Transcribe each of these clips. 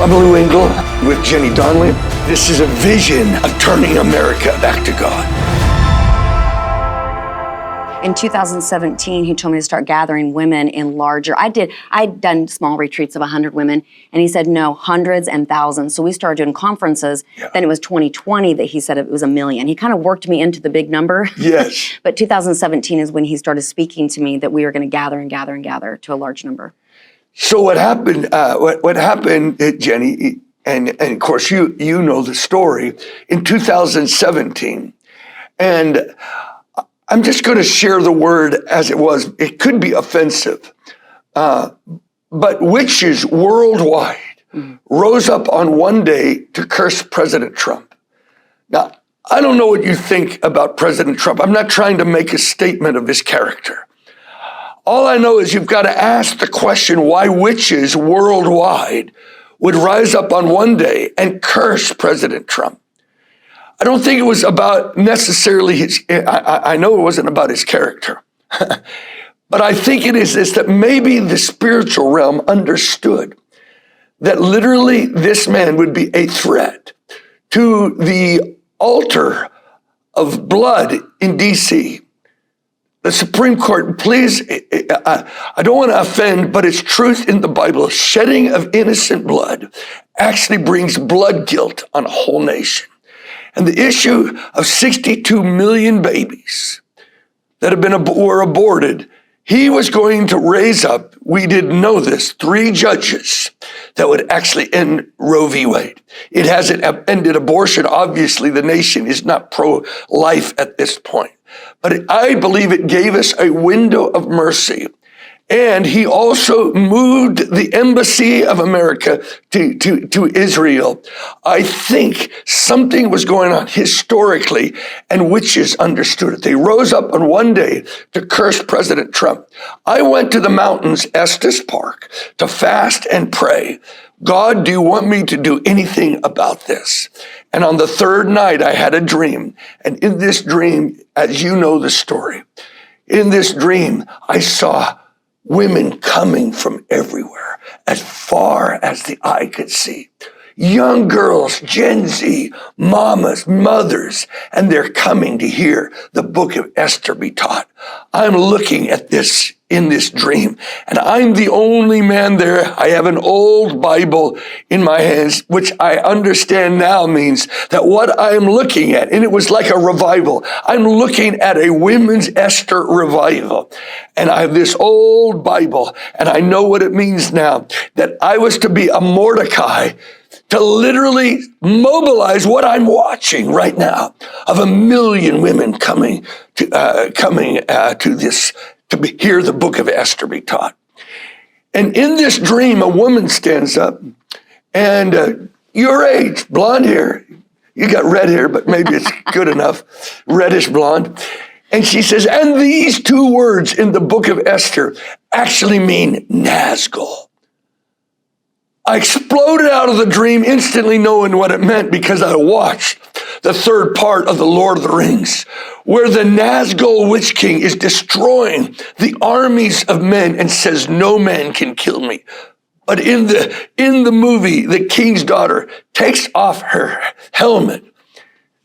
Engle with Jenny Donnelly. This is a vision of turning America back to God. In 2017, he told me to start gathering women in larger. I'd done small retreats of 100 women, and he said, no, hundreds and thousands. So we started doing conferences. Yeah. Then it was 2020 that he said it was 1 million. He kind of worked me into the big number. Yes. But 2017 is when he started speaking to me that we were going to gather and gather and gather to a large number. So what happened, Jenny, and of course you know the story, in 2017, and I'm just going to share the word as it was. It could be offensive, but witches worldwide rose up on one day to curse President Trump. Now, I don't know what you think about President Trump. I'm not trying to make a statement of his character. All I know is you've got to ask the question why witches worldwide would rise up on one day and curse President Trump. I don't think it was about necessarily I know it wasn't about his character, but I think it is this, that maybe the spiritual realm understood that literally this man would be a threat to the altar of blood in D.C. The Supreme Court, please, I don't want to offend, but it's truth in the Bible. Shedding of innocent blood actually brings blood guilt on a whole nation. And the issue of 62 million babies that were aborted, he was going to raise up, we didn't know this, 3 judges that would actually end Roe v. Wade. It hasn't ended abortion. Obviously, the nation is not pro-life at this point. But I believe it gave us a window of mercy. And he also moved the embassy of America to Israel. I think something was going on historically, and witches understood it. They rose up on one day to curse President Trump. I went to the mountains, Estes Park, to fast and pray. God, do you want me to do anything about this? And on the 3rd night, I had a dream. And in this dream, as you know the story, in this dream, I saw women coming from everywhere, as far as the eye could see. Young girls, Gen Z, mamas, mothers, and they're coming to hear the book of Esther be taught. I'm looking at this in this dream, and I'm the only man there. I have an old Bible in my hands, which I understand now means that what I'm looking at, and it was like a revival, I'm looking at a women's Esther revival. And I have this old Bible, and I know what it means now, that I was to be a Mordecai to literally mobilize what I'm watching right now of 1 million women coming to this, to hear the book of Esther be taught. And in this dream, a woman stands up, and your age, blonde hair, you got red hair, but maybe it's good enough, reddish blonde. And she says, and these 2 words in the book of Esther actually mean Nazgul. I exploded out of the dream, instantly knowing what it meant, because I watched the 3rd part of the Lord of the Rings, where the Nazgul Witch King is destroying the armies of men and says, no man can kill me. But in the movie, the king's daughter takes off her helmet,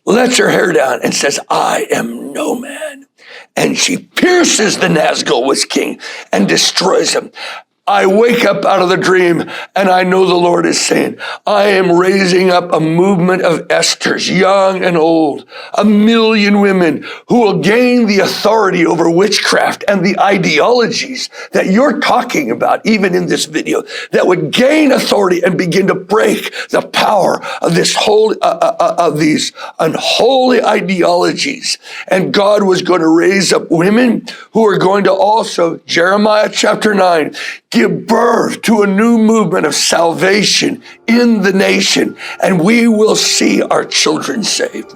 lets her hair down, and says, I am no man. And she pierces the Nazgul Witch King and destroys him. I wake up out of the dream, and I know the Lord is saying, I am raising up a movement of Esthers, young and old, 1 million women who will gain the authority over witchcraft and the ideologies that you're talking about, even in this video, that would gain authority and begin to break the power of this of these unholy ideologies. And God was going to raise up women who are going to also, Jeremiah chapter 9, give birth to a new movement of salvation in the nation, and we will see our children saved.